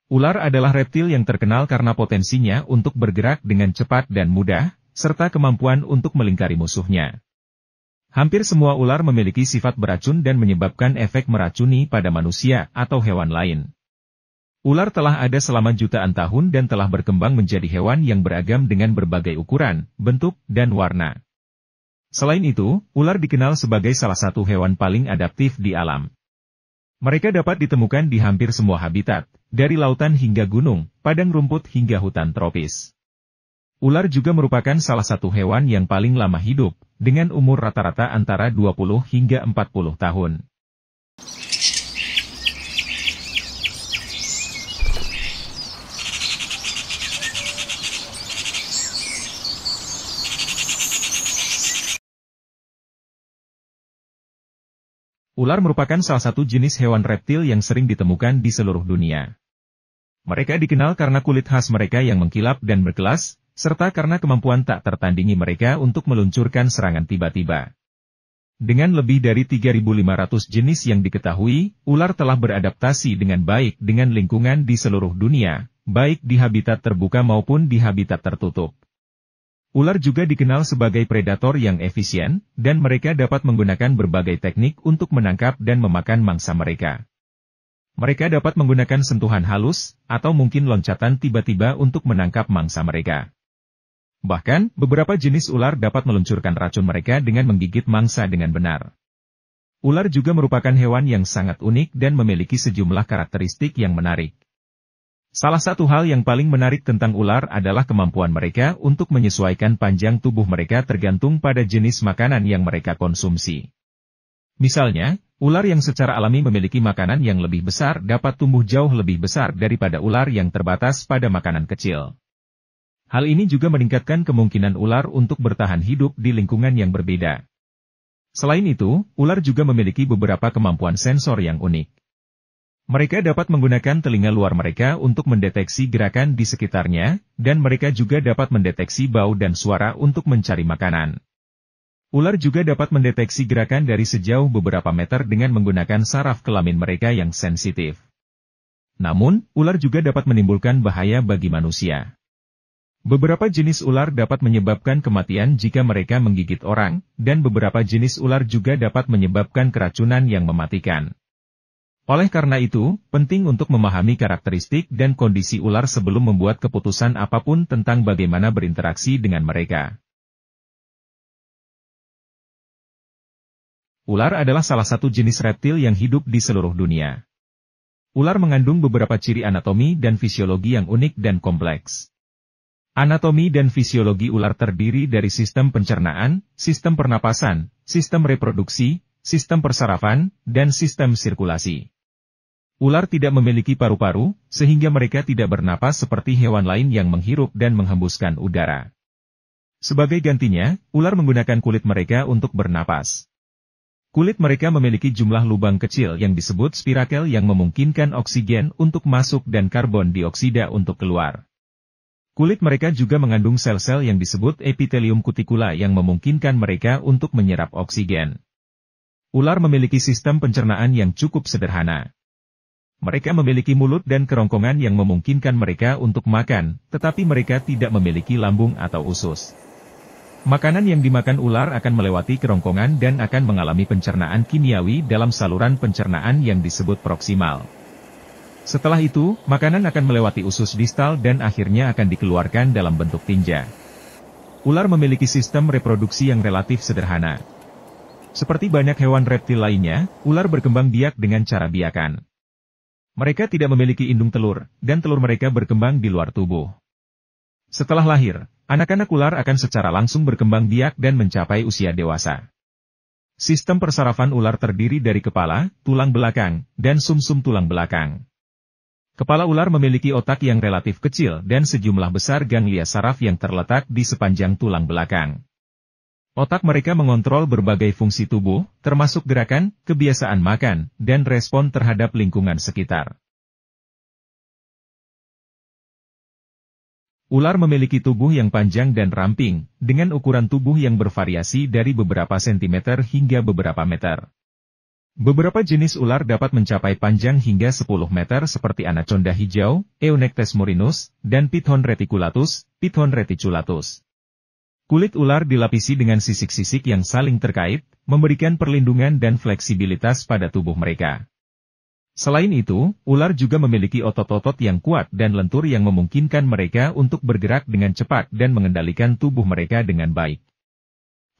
Ular adalah reptil yang terkenal karena potensinya untuk bergerak dengan cepat dan mudah, serta kemampuan untuk melingkari musuhnya. Hampir semua ular memiliki sifat beracun dan menyebabkan efek meracuni pada manusia atau hewan lain. Ular telah ada selama jutaan tahun dan telah berkembang menjadi hewan yang beragam dengan berbagai ukuran, bentuk, dan warna. Selain itu, ular dikenal sebagai salah satu hewan paling adaptif di alam. Mereka dapat ditemukan di hampir semua habitat, dari lautan hingga gunung, padang rumput hingga hutan tropis. Ular juga merupakan salah satu hewan yang paling lama hidup, dengan umur rata-rata antara 20 hingga 40 tahun. Ular merupakan salah satu jenis hewan reptil yang sering ditemukan di seluruh dunia. Mereka dikenal karena kulit khas mereka yang mengkilap dan berkelas, serta karena kemampuan tak tertandingi mereka untuk meluncurkan serangan tiba-tiba. Dengan lebih dari 3.500 jenis yang diketahui, ular telah beradaptasi dengan baik dengan lingkungan di seluruh dunia, baik di habitat terbuka maupun di habitat tertutup. Ular juga dikenal sebagai predator yang efisien, dan mereka dapat menggunakan berbagai teknik untuk menangkap dan memakan mangsa mereka. Mereka dapat menggunakan sentuhan halus, atau mungkin loncatan tiba-tiba untuk menangkap mangsa mereka. Bahkan, beberapa jenis ular dapat meluncurkan racun mereka dengan menggigit mangsa dengan benar. Ular juga merupakan hewan yang sangat unik dan memiliki sejumlah karakteristik yang menarik. Salah satu hal yang paling menarik tentang ular adalah kemampuan mereka untuk menyesuaikan panjang tubuh mereka tergantung pada jenis makanan yang mereka konsumsi. Misalnya, ular yang secara alami memiliki makanan yang lebih besar dapat tumbuh jauh lebih besar daripada ular yang terbatas pada makanan kecil. Hal ini juga meningkatkan kemungkinan ular untuk bertahan hidup di lingkungan yang berbeda. Selain itu, ular juga memiliki beberapa kemampuan sensor yang unik. Mereka dapat menggunakan telinga luar mereka untuk mendeteksi gerakan di sekitarnya, dan mereka juga dapat mendeteksi bau dan suara untuk mencari makanan. Ular juga dapat mendeteksi gerakan dari sejauh beberapa meter dengan menggunakan saraf kelamin mereka yang sensitif. Namun, ular juga dapat menimbulkan bahaya bagi manusia. Beberapa jenis ular dapat menyebabkan kematian jika mereka menggigit orang, dan beberapa jenis ular juga dapat menyebabkan keracunan yang mematikan. Oleh karena itu, penting untuk memahami karakteristik dan kondisi ular sebelum membuat keputusan apapun tentang bagaimana berinteraksi dengan mereka. Ular adalah salah satu jenis reptil yang hidup di seluruh dunia. Ular mengandung beberapa ciri anatomi dan fisiologi yang unik dan kompleks. Anatomi dan fisiologi ular terdiri dari sistem pencernaan, sistem pernapasan, sistem reproduksi, sistem persarafan, dan sistem sirkulasi. Ular tidak memiliki paru-paru, sehingga mereka tidak bernapas seperti hewan lain yang menghirup dan menghembuskan udara. Sebagai gantinya, ular menggunakan kulit mereka untuk bernapas. Kulit mereka memiliki jumlah lubang kecil yang disebut spirakel yang memungkinkan oksigen untuk masuk dan karbon dioksida untuk keluar. Kulit mereka juga mengandung sel-sel yang disebut epitelium kutikula yang memungkinkan mereka untuk menyerap oksigen. Ular memiliki sistem pencernaan yang cukup sederhana. Mereka memiliki mulut dan kerongkongan yang memungkinkan mereka untuk makan, tetapi mereka tidak memiliki lambung atau usus. Makanan yang dimakan ular akan melewati kerongkongan dan akan mengalami pencernaan kimiawi dalam saluran pencernaan yang disebut proksimal. Setelah itu, makanan akan melewati usus distal dan akhirnya akan dikeluarkan dalam bentuk tinja. Ular memiliki sistem reproduksi yang relatif sederhana. Seperti banyak hewan reptil lainnya, ular berkembang biak dengan cara biakan. Mereka tidak memiliki indung telur, dan telur mereka berkembang di luar tubuh. Setelah lahir, anak-anak ular akan secara langsung berkembang biak dan mencapai usia dewasa. Sistem persarafan ular terdiri dari kepala, tulang belakang, dan sumsum tulang belakang. Kepala ular memiliki otak yang relatif kecil dan sejumlah besar ganglia saraf yang terletak di sepanjang tulang belakang. Otak mereka mengontrol berbagai fungsi tubuh, termasuk gerakan, kebiasaan makan, dan respon terhadap lingkungan sekitar. Ular memiliki tubuh yang panjang dan ramping, dengan ukuran tubuh yang bervariasi dari beberapa sentimeter hingga beberapa meter. Beberapa jenis ular dapat mencapai panjang hingga 10 meter seperti anaconda hijau, Eunectes murinus, dan Python reticulatus, Python reticulatus. Kulit ular dilapisi dengan sisik-sisik yang saling terkait, memberikan perlindungan dan fleksibilitas pada tubuh mereka. Selain itu, ular juga memiliki otot-otot yang kuat dan lentur yang memungkinkan mereka untuk bergerak dengan cepat dan mengendalikan tubuh mereka dengan baik.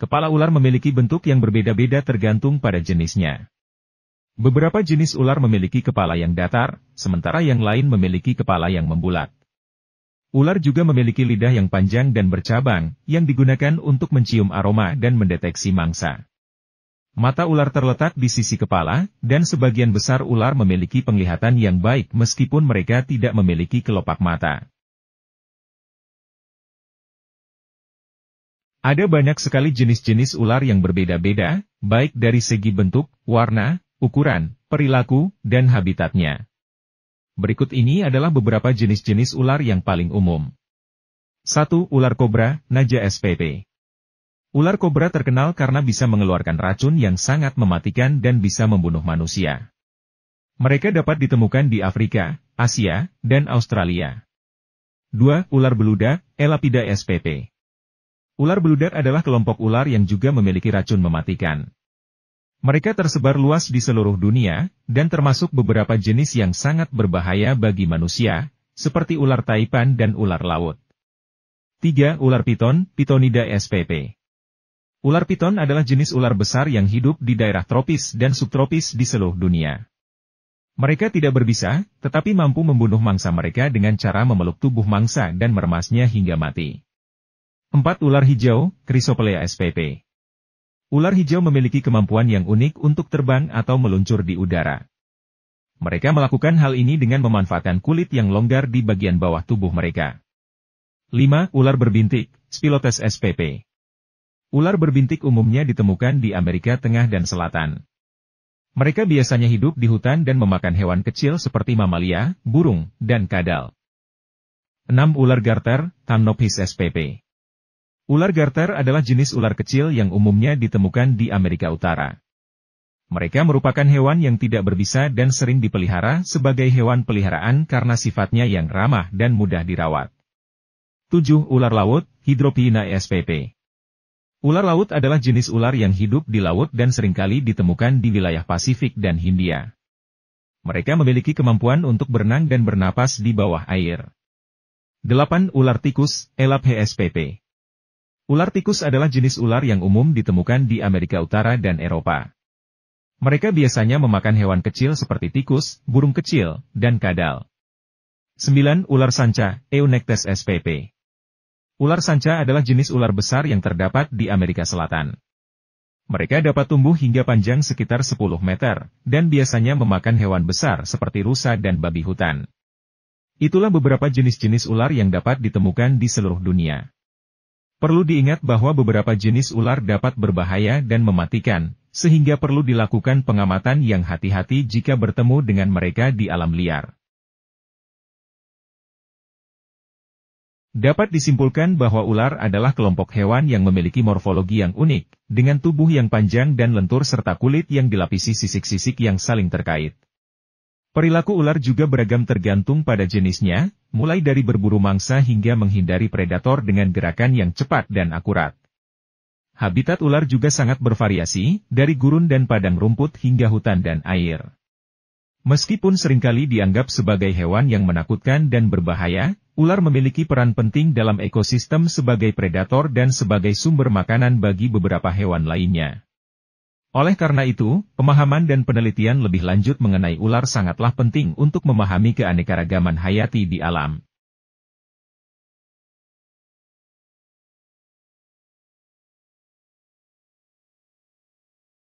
Kepala ular memiliki bentuk yang berbeda-beda tergantung pada jenisnya. Beberapa jenis ular memiliki kepala yang datar, sementara yang lain memiliki kepala yang membulat. Ular juga memiliki lidah yang panjang dan bercabang, yang digunakan untuk mencium aroma dan mendeteksi mangsa. Mata ular terletak di sisi kepala, dan sebagian besar ular memiliki penglihatan yang baik meskipun mereka tidak memiliki kelopak mata. Ada banyak sekali jenis-jenis ular yang berbeda-beda, baik dari segi bentuk, warna, ukuran, perilaku, dan habitatnya. Berikut ini adalah beberapa jenis-jenis ular yang paling umum. 1. Ular kobra, Naja spp. Ular kobra terkenal karena bisa mengeluarkan racun yang sangat mematikan dan bisa membunuh manusia. Mereka dapat ditemukan di Afrika, Asia, dan Australia. 2. Ular beludak, Elapida spp. Ular beludak adalah kelompok ular yang juga memiliki racun mematikan. Mereka tersebar luas di seluruh dunia, dan termasuk beberapa jenis yang sangat berbahaya bagi manusia, seperti ular taipan dan ular laut. 3. Ular piton, Pitonida spp. Ular piton adalah jenis ular besar yang hidup di daerah tropis dan subtropis di seluruh dunia. Mereka tidak berbisa, tetapi mampu membunuh mangsa mereka dengan cara memeluk tubuh mangsa dan meremasnya hingga mati. 4. Ular hijau, Chrysopelea spp. Ular hijau memiliki kemampuan yang unik untuk terbang atau meluncur di udara. Mereka melakukan hal ini dengan memanfaatkan kulit yang longgar di bagian bawah tubuh mereka. 5. Ular berbintik, Spilotes spp. Ular berbintik umumnya ditemukan di Amerika Tengah dan Selatan. Mereka biasanya hidup di hutan dan memakan hewan kecil seperti mamalia, burung, dan kadal. 6. Ular garter, Thamnophis spp. Ular garter adalah jenis ular kecil yang umumnya ditemukan di Amerika Utara. Mereka merupakan hewan yang tidak berbisa dan sering dipelihara sebagai hewan peliharaan karena sifatnya yang ramah dan mudah dirawat. 7. Ular laut, Hydropiina spp. Ular laut adalah jenis ular yang hidup di laut dan seringkali ditemukan di wilayah Pasifik dan Hindia. Mereka memiliki kemampuan untuk berenang dan bernapas di bawah air. 8. Ular tikus, Elaphe spp. Ular tikus adalah jenis ular yang umum ditemukan di Amerika Utara dan Eropa. Mereka biasanya memakan hewan kecil seperti tikus, burung kecil, dan kadal. 9. Ular sanca, Eunectes spp. Ular sanca adalah jenis ular besar yang terdapat di Amerika Selatan. Mereka dapat tumbuh hingga panjang sekitar 10 meter, dan biasanya memakan hewan besar seperti rusa dan babi hutan. Itulah beberapa jenis-jenis ular yang dapat ditemukan di seluruh dunia. Perlu diingat bahwa beberapa jenis ular dapat berbahaya dan mematikan, sehingga perlu dilakukan pengamatan yang hati-hati jika bertemu dengan mereka di alam liar. Dapat disimpulkan bahwa ular adalah kelompok hewan yang memiliki morfologi yang unik, dengan tubuh yang panjang dan lentur serta kulit yang dilapisi sisik-sisik yang saling terkait. Perilaku ular juga beragam tergantung pada jenisnya, mulai dari berburu mangsa hingga menghindari predator dengan gerakan yang cepat dan akurat. Habitat ular juga sangat bervariasi, dari gurun dan padang rumput hingga hutan dan air. Meskipun seringkali dianggap sebagai hewan yang menakutkan dan berbahaya, ular memiliki peran penting dalam ekosistem sebagai predator dan sebagai sumber makanan bagi beberapa hewan lainnya. Oleh karena itu, pemahaman dan penelitian lebih lanjut mengenai ular sangatlah penting untuk memahami keanekaragaman hayati di alam.